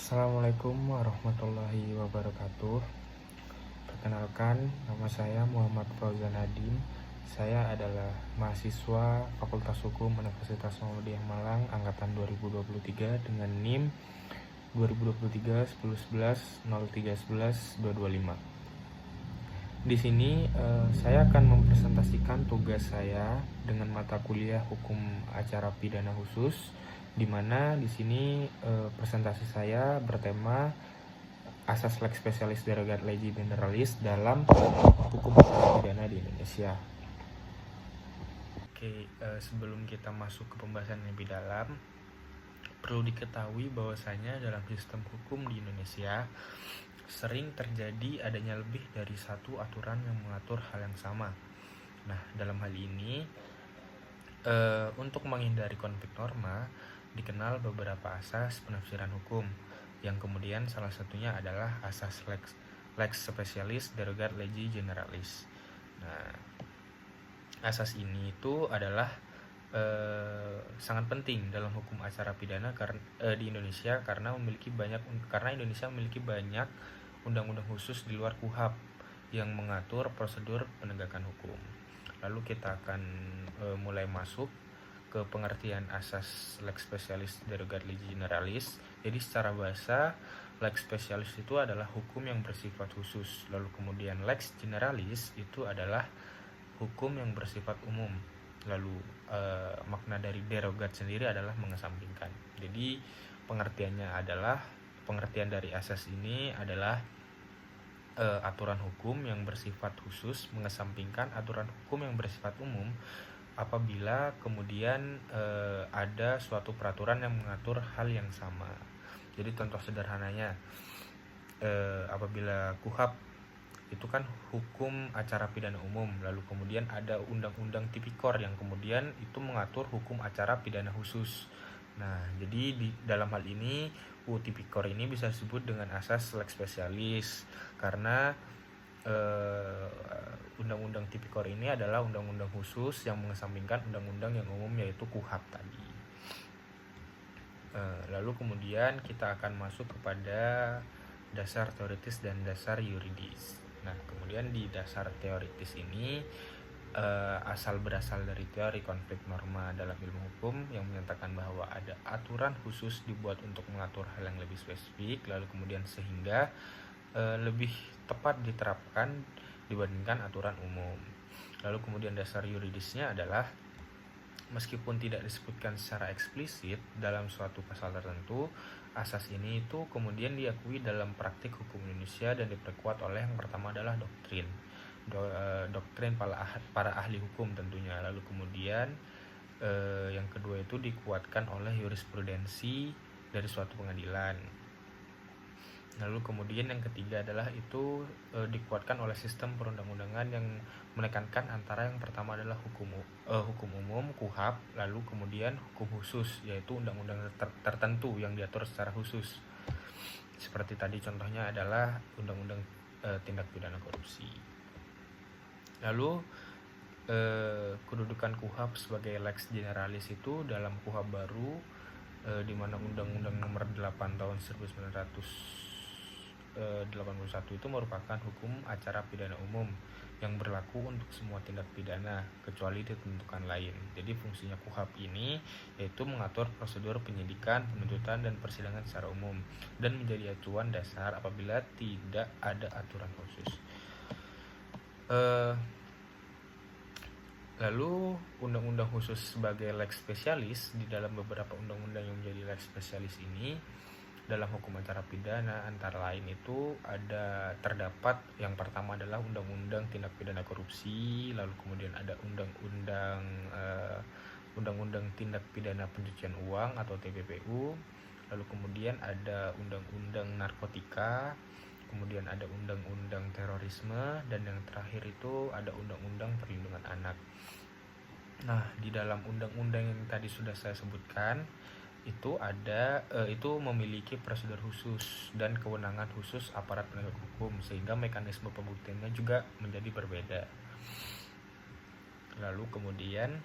Assalamualaikum warahmatullahi wabarakatuh. Perkenalkan, nama saya Muhammad Fauzan Hadin. Saya adalah mahasiswa Fakultas Hukum Universitas Muhammadiyah Malang angkatan 2023 dengan NIM 2023 1011 0311 225. Di sini saya akan mempresentasikan tugas saya dengan mata kuliah Hukum Acara Pidana Khusus, di mana di sini presentasi saya bertema asas lex specialis derogat legi generalis dalam hukum acara pidana di Indonesia. Oke, sebelum kita masuk ke pembahasan yang lebih dalam, perlu diketahui bahwasanya dalam sistem hukum di Indonesia sering terjadi adanya lebih dari satu aturan yang mengatur hal yang sama. Nah, dalam hal ini untuk menghindari konflik norma dikenal beberapa asas penafsiran hukum, yang kemudian salah satunya adalah asas lex specialis derogat legi generalis. Nah, asas ini itu adalah sangat penting dalam hukum acara pidana di Indonesia karena Indonesia memiliki banyak undang-undang khusus di luar KUHP yang mengatur prosedur penegakan hukum. Lalu kita akan mulai masuk ke pengertian asas lex specialis derogat legi generalis. Jadi secara bahasa, lex specialis itu adalah hukum yang bersifat khusus. Lalu kemudian lex generalis itu adalah hukum yang bersifat umum. Lalu makna dari derogat sendiri adalah mengesampingkan. Jadi pengertian dari asas ini adalah aturan hukum yang bersifat khusus mengesampingkan aturan hukum yang bersifat umum apabila kemudian ada suatu peraturan yang mengatur hal yang sama. Jadi contoh sederhananya, apabila KUHP itu kan hukum acara pidana umum, lalu kemudian ada undang-undang tipikor yang kemudian itu mengatur hukum acara pidana khusus. Nah, jadi di dalam hal ini tipikor ini bisa disebut dengan asas lex specialis karena undang-undang tipikor ini adalah undang-undang khusus yang mengesampingkan undang-undang yang umum yaitu KUHP tadi. Lalu kemudian kita akan masuk kepada dasar teoritis dan dasar yuridis. Nah, kemudian di dasar teoritis ini berasal dari teori konflik norma dalam ilmu hukum yang menyatakan bahwa ada aturan khusus dibuat untuk mengatur hal yang lebih spesifik, lalu kemudian sehingga lebih tepat diterapkan dibandingkan aturan umum. Lalu kemudian dasar yuridisnya adalah meskipun tidak disebutkan secara eksplisit dalam suatu pasal tertentu, asas ini itu kemudian diakui dalam praktik hukum Indonesia dan diperkuat oleh yang pertama adalah doktrin para ahli hukum tentunya. Lalu kemudian yang kedua itu dikuatkan oleh jurisprudensi dari suatu pengadilan. Lalu kemudian yang ketiga adalah itu dikuatkan oleh sistem perundang-undangan yang menekankan antara yang pertama adalah hukum umum KUHP, lalu kemudian hukum khusus yaitu undang-undang tertentu yang diatur secara khusus. Seperti tadi contohnya adalah undang-undang tindak pidana korupsi. Lalu kedudukan KUHP sebagai lex generalis itu dalam KUHP baru di mana Undang-Undang Nomor 8 Tahun 1981 itu merupakan hukum acara pidana umum yang berlaku untuk semua tindak pidana kecuali ditentukan lain. Jadi fungsinya KUHP ini yaitu mengatur prosedur penyidikan, penuntutan, dan persidangan secara umum dan menjadi acuan dasar apabila tidak ada aturan khusus. Lalu undang-undang khusus sebagai lex specialis di dalam beberapa undang-undang yang menjadi lex specialis ini dalam hukum acara pidana antara lain itu terdapat yang pertama adalah undang-undang tindak pidana korupsi, lalu kemudian ada undang-undang tindak pidana pencucian uang atau TPPU, lalu kemudian ada undang-undang narkotika, kemudian ada undang-undang terorisme, dan yang terakhir itu ada undang-undang perlindungan anak. Nah, di dalam undang-undang yang tadi sudah saya sebutkan itu memiliki prosedur khusus dan kewenangan khusus aparat penegak hukum sehingga mekanisme pembuktiannya juga menjadi berbeda. Lalu kemudian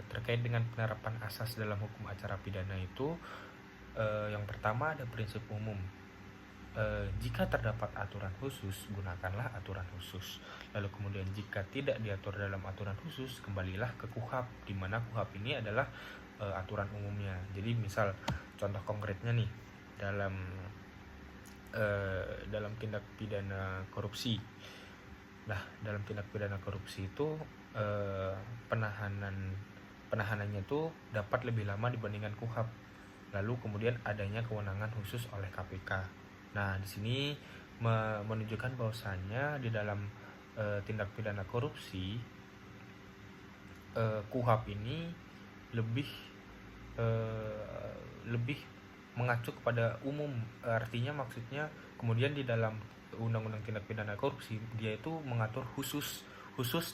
terkait dengan penerapan asas dalam hukum acara pidana itu Yang pertama ada prinsip umum. Jika terdapat aturan khusus, gunakanlah aturan khusus. Lalu kemudian jika tidak diatur dalam aturan khusus, kembalilah ke KUHP, di mana KUHP ini adalah aturan umumnya. Jadi misal contoh konkretnya nih, dalam tindak pidana korupsi. Nah, dalam tindak pidana korupsi itu penahanannya itu dapat lebih lama dibandingkan KUHP. Lalu kemudian adanya kewenangan khusus oleh KPK. Nah, di sini menunjukkan bahwasannya di dalam tindak pidana korupsi, KUHP ini lebih mengacu kepada umum. Artinya maksudnya kemudian di dalam Undang-Undang Tindak Pidana Korupsi dia itu mengatur khusus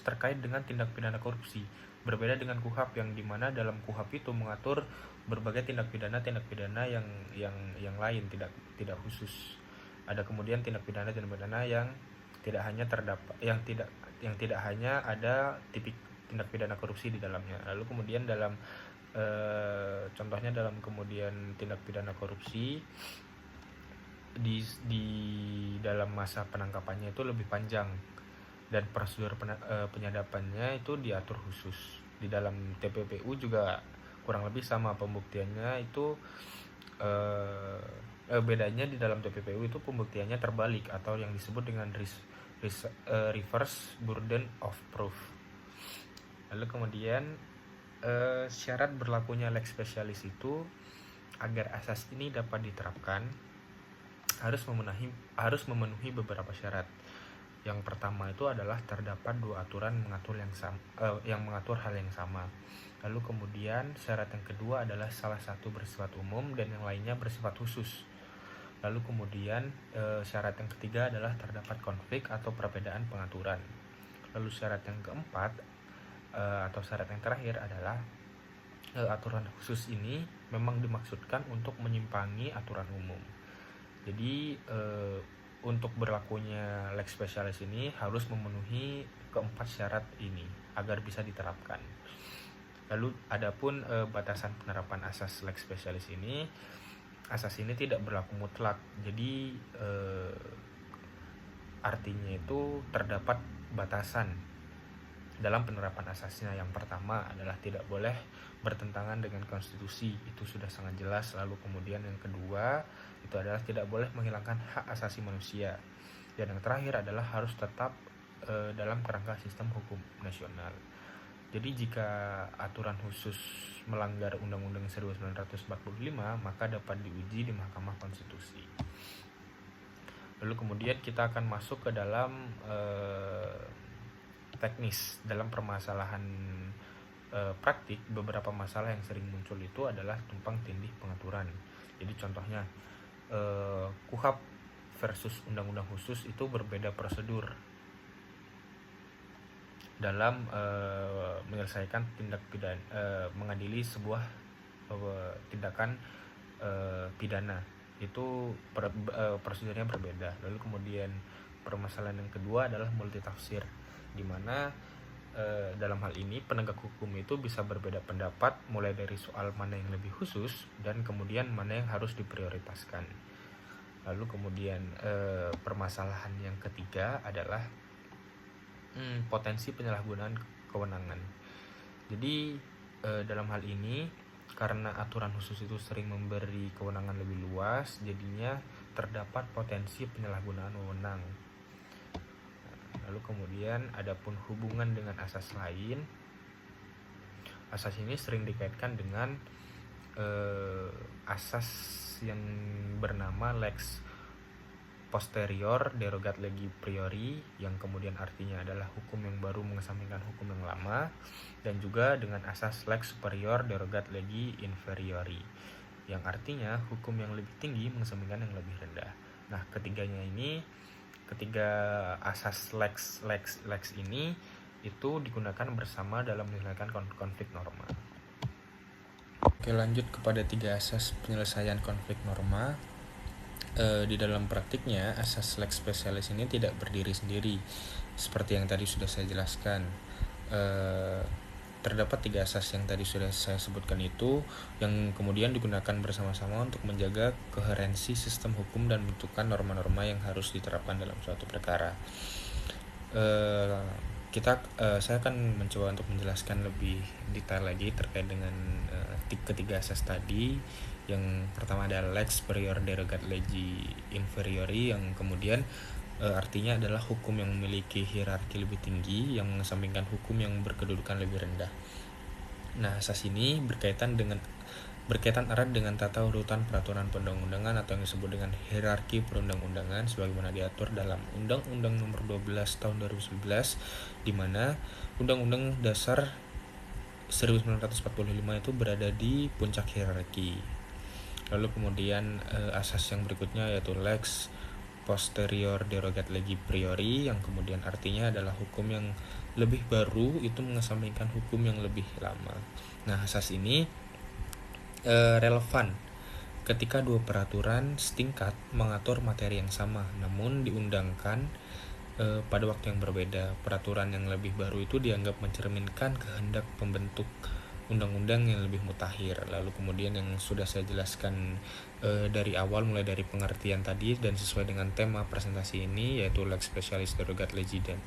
terkait dengan tindak pidana korupsi. Berbeda dengan KUHP yang dimana dalam KUHP itu mengatur berbagai tindak pidana yang lain, tidak khusus. Ada kemudian tindak pidana yang tidak hanya terdapat yang tidak hanya ada tipik tindak pidana korupsi di dalamnya. Lalu kemudian dalam contohnya dalam kemudian tindak pidana korupsi di dalam masa penangkapannya itu lebih panjang dan prosedur penyadapannya itu diatur khusus. Di dalam TPPU juga kurang lebih sama pembuktiannya itu. Bedanya di dalam TPPU itu pembuktiannya terbalik atau yang disebut dengan reverse burden of proof. Lalu kemudian syarat berlakunya lex specialis itu agar asas ini dapat diterapkan harus memenuhi beberapa syarat. Yang pertama itu adalah terdapat dua aturan yang mengatur hal yang sama. Lalu kemudian syarat yang kedua adalah salah satu bersifat umum dan yang lainnya bersifat khusus. Lalu kemudian syarat yang ketiga adalah terdapat konflik atau perbedaan pengaturan. Lalu syarat yang keempat atau syarat yang terakhir adalah aturan khusus ini memang dimaksudkan untuk menyimpangi aturan umum. Jadi untuk berlakunya lex specialis ini harus memenuhi keempat syarat ini agar bisa diterapkan. Lalu adapun batasan penerapan asas lex specialis ini, asas ini tidak berlaku mutlak. Jadi artinya itu terdapat batasan dalam penerapan asasnya. Yang pertama adalah tidak boleh bertentangan dengan konstitusi, itu sudah sangat jelas. Lalu kemudian yang kedua itu adalah tidak boleh menghilangkan hak asasi manusia. Dan yang terakhir adalah harus tetap dalam kerangka sistem hukum nasional. Jadi jika aturan khusus melanggar Undang-Undang 1945 maka dapat diuji di Mahkamah Konstitusi. Lalu kemudian kita akan masuk ke dalam teknis. Dalam permasalahan praktik, beberapa masalah yang sering muncul itu adalah tumpang tindih pengaturan. Jadi contohnya KUHP versus undang-undang khusus itu berbeda prosedur dalam menyelesaikan tindak pidana, mengadili sebuah tindakan pidana. Itu prosedurnya berbeda. Lalu kemudian permasalahan yang kedua adalah multitafsir, di mana dalam hal ini penegak hukum itu bisa berbeda pendapat mulai dari soal mana yang lebih khusus dan kemudian mana yang harus diprioritaskan. Lalu kemudian permasalahan yang ketiga adalah potensi penyalahgunaan kewenangan. Jadi dalam hal ini karena aturan khusus itu sering memberi kewenangan lebih luas, jadinya terdapat potensi penyalahgunaan wewenang. Lalu kemudian adapun hubungan dengan asas lain, asas ini sering dikaitkan dengan asas yang bernama lex posterior derogat legi priori, yang kemudian artinya adalah hukum yang baru mengesampingkan hukum yang lama, dan juga dengan asas lex superior derogat legi inferiori, yang artinya hukum yang lebih tinggi mengesampingkan yang lebih rendah. Nah, ketiga asas lex ini itu digunakan bersama dalam menyelesaikan konflik norma. Oke, lanjut kepada 3 asas penyelesaian konflik norma. Di dalam praktiknya asas lex specialis ini tidak berdiri sendiri seperti yang tadi sudah saya jelaskan. terdapat 3 asas yang tadi sudah saya sebutkan itu, yang kemudian digunakan bersama-sama untuk menjaga koherensi sistem hukum dan menentukan norma-norma yang harus diterapkan dalam suatu perkara. Saya akan mencoba untuk menjelaskan lebih detail lagi terkait dengan ketiga asas tadi. Yang pertama adalah lex superior derogat legi inferiori, yang kemudian artinya adalah hukum yang memiliki hierarki lebih tinggi yang mengesampingkan hukum yang berkedudukan lebih rendah. Nah, asas ini berkaitan erat dengan tata urutan peraturan perundang-undangan atau yang disebut dengan hierarki perundang-undangan sebagaimana diatur dalam Undang-Undang Nomor 12 Tahun 2011, di mana Undang-Undang Dasar 1945 itu berada di puncak hierarki. Lalu kemudian asas yang berikutnya yaitu lex posterior derogat legi priori, yang kemudian artinya adalah hukum yang lebih baru itu mengesampingkan hukum yang lebih lama. Nah, asas ini relevan ketika dua peraturan setingkat mengatur materi yang sama namun diundangkan pada waktu yang berbeda. Peraturan yang lebih baru itu dianggap mencerminkan kehendak pembentuk undang-undang yang lebih mutakhir. Lalu kemudian yang sudah saya jelaskan dari awal, mulai dari pengertian tadi dan sesuai dengan tema presentasi ini, yaitu lex specialis derogat legi dan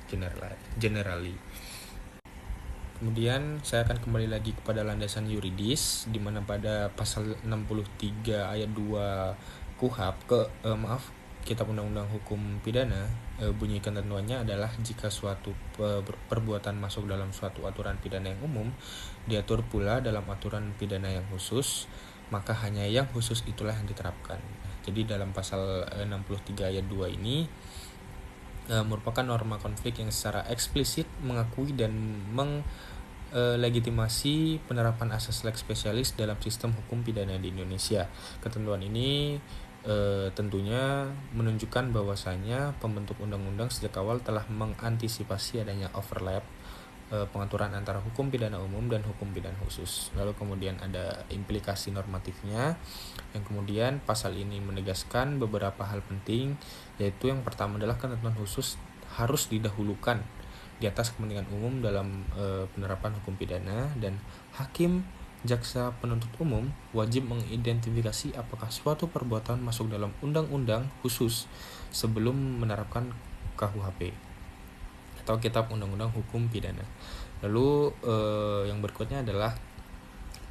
generali. Kemudian saya akan kembali lagi kepada landasan yuridis, di mana pada pasal 63 ayat 2 KUHP Kitab Undang-Undang Hukum Pidana, bunyi ketentuannya adalah jika suatu perbuatan masuk dalam suatu aturan pidana yang umum diatur pula dalam aturan pidana yang khusus, maka hanya yang khusus itulah yang diterapkan. Jadi dalam pasal 63 ayat 2 ini merupakan norma konflik yang secara eksplisit mengakui dan legitimasi penerapan asas lex specialis dalam sistem hukum pidana di Indonesia. Ketentuan ini tentunya menunjukkan bahwasanya pembentuk undang-undang sejak awal telah mengantisipasi adanya overlap pengaturan antara hukum pidana umum dan hukum pidana khusus. Lalu kemudian ada implikasi normatifnya, yang kemudian pasal ini menegaskan beberapa hal penting, yaitu yang pertama adalah ketentuan khusus harus didahulukan di atas kepentingan umum dalam penerapan hukum pidana, dan hakim, jaksa penuntut umum wajib mengidentifikasi apakah suatu perbuatan masuk dalam undang-undang khusus sebelum menerapkan KUHP atau Kitab Undang-Undang Hukum Pidana. Lalu yang berikutnya adalah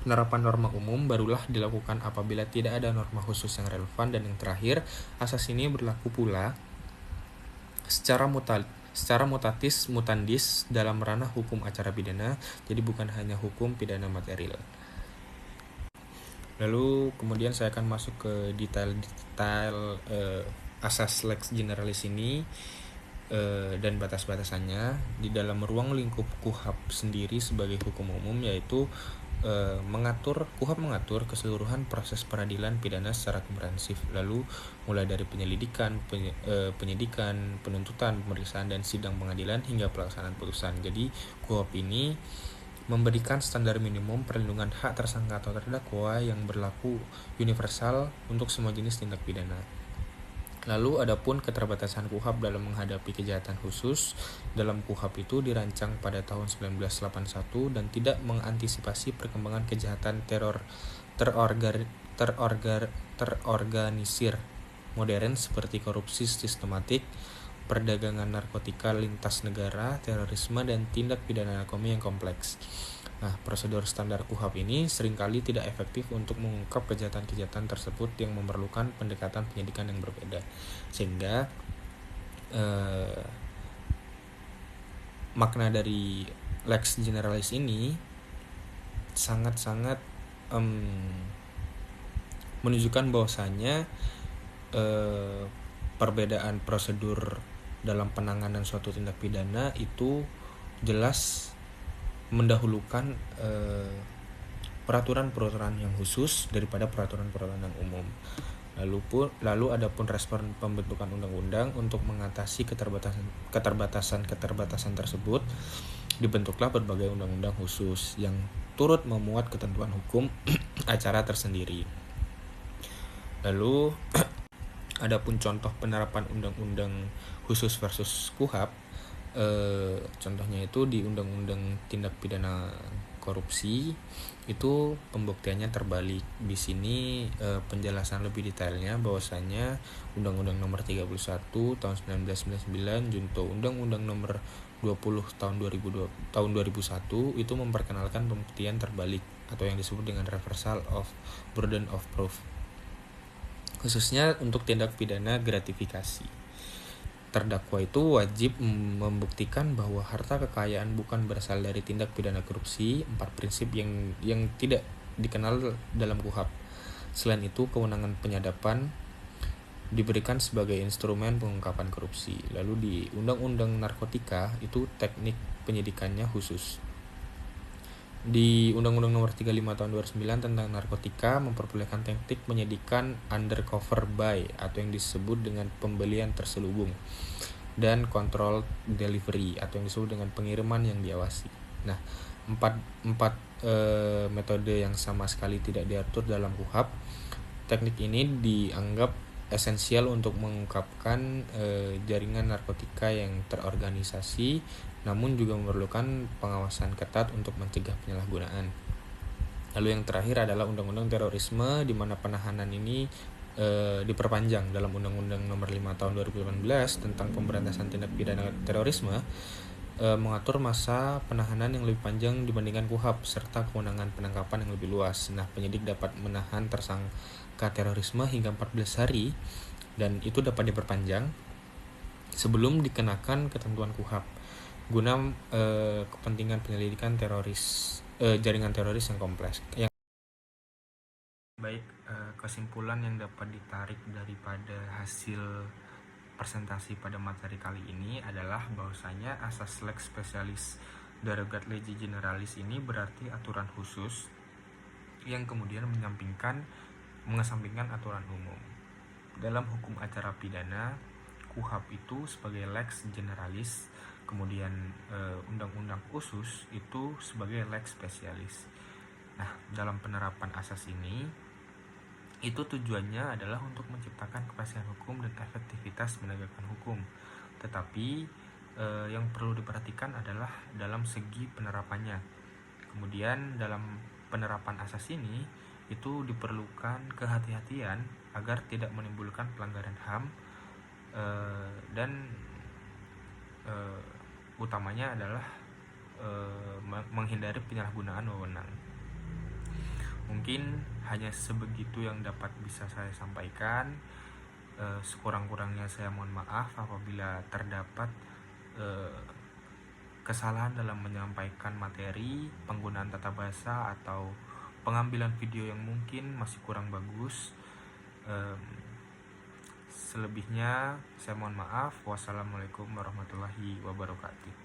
penerapan norma umum barulah dilakukan apabila tidak ada norma khusus yang relevan, dan yang terakhir, asas ini berlaku pula secara mutatis mutandis dalam ranah hukum acara pidana, jadi bukan hanya hukum pidana material. Lalu kemudian saya akan masuk ke detail asas lex generalis ini dan batas-batasannya di dalam ruang lingkup KUHP sendiri sebagai hukum umum, yaitu KUHP mengatur keseluruhan proses peradilan pidana secara komprehensif, lalu mulai dari penyelidikan, penyidikan, penuntutan, pemeriksaan, dan sidang pengadilan hingga pelaksanaan putusan. Jadi KUHP ini memberikan standar minimum perlindungan hak tersangka atau terdakwa yang berlaku universal untuk semua jenis tindak pidana. Lalu adapun keterbatasan KUHP dalam menghadapi kejahatan khusus, dalam KUHP itu dirancang pada tahun 1981 dan tidak mengantisipasi perkembangan kejahatan terorganisir modern seperti korupsi sistematik, perdagangan narkotika lintas negara, terorisme, dan tindak pidana narkoba yang kompleks. Nah, prosedur standar KUHP ini seringkali tidak efektif untuk mengungkap kejahatan-kejahatan tersebut yang memerlukan pendekatan penyidikan yang berbeda. Sehingga makna dari lex generalis ini sangat-sangat menunjukkan bahwasanya perbedaan prosedur dalam penanganan suatu tindak pidana itu jelas mendahulukan peraturan-peraturan yang khusus daripada peraturan-peraturan yang umum. Lalu adapun respon pembentukan undang-undang untuk mengatasi keterbatasan tersebut, dibentuklah berbagai undang-undang khusus yang turut memuat ketentuan hukum acara tersendiri. Lalu adapun contoh penerapan undang-undang khusus versus KUHP, Contohnya itu di Undang-Undang Tindak Pidana Korupsi itu pembuktiannya terbalik. Di sini penjelasan lebih detailnya bahwasanya Undang-Undang Nomor 31 tahun 1999 junto Undang-Undang Nomor 20 tahun 2001 itu memperkenalkan pembuktian terbalik atau yang disebut dengan reversal of burden of proof, khususnya untuk tindak pidana gratifikasi. Terdakwa itu wajib membuktikan bahwa harta kekayaan bukan berasal dari tindak pidana korupsi, 4 prinsip yang tidak dikenal dalam KUHP. Selain itu, kewenangan penyadapan diberikan sebagai instrumen pengungkapan korupsi. Lalu di Undang-Undang Narkotika itu teknik penyidikannya khusus. Di Undang-Undang Nomor 35 tahun 2009 tentang narkotika memperbolehkan teknik penyidikan undercover buy atau yang disebut dengan pembelian terselubung dan control delivery atau yang disebut dengan pengiriman yang diawasi. Nah, empat metode yang sama sekali tidak diatur dalam KUHP. Teknik ini dianggap esensial untuk mengungkapkan jaringan narkotika yang terorganisasi, namun juga memerlukan pengawasan ketat untuk mencegah penyalahgunaan. Lalu yang terakhir adalah Undang-Undang Terorisme, di mana penahanan ini diperpanjang dalam Undang-Undang Nomor 5 tahun 2018 tentang pemberantasan tindak pidana terorisme, mengatur masa penahanan yang lebih panjang dibandingkan KUHP serta kewenangan penangkapan yang lebih luas. Nah, penyidik dapat menahan tersangka terorisme hingga 14 hari dan itu dapat diperpanjang sebelum dikenakan ketentuan KUHP guna kepentingan penyelidikan jaringan teroris yang kompleks. Baik, kesimpulan yang dapat ditarik daripada hasil presentasi pada materi kali ini adalah bahwasanya asas lex specialis derogat legis generalis ini berarti aturan khusus yang kemudian mengesampingkan aturan umum. Dalam hukum acara pidana, KUHP itu sebagai lex generalis, kemudian undang-undang khusus itu sebagai lex specialis. Nah, dalam penerapan asas ini itu tujuannya adalah untuk menciptakan kepastian hukum dan efektivitas menegakkan hukum. Tetapi yang perlu diperhatikan adalah dalam segi penerapannya. Kemudian dalam penerapan asas ini itu diperlukan kehati-hatian agar tidak menimbulkan pelanggaran HAM dan utamanya adalah menghindari penyalahgunaan wewenang. Mungkin hanya sebegitu yang dapat bisa saya sampaikan. Sekurang-kurangnya saya mohon maaf apabila terdapat kesalahan dalam menyampaikan materi, penggunaan tata bahasa atau pengambilan video yang mungkin masih kurang bagus. Selebihnya saya mohon maaf. Wassalamualaikum warahmatullahi wabarakatuh.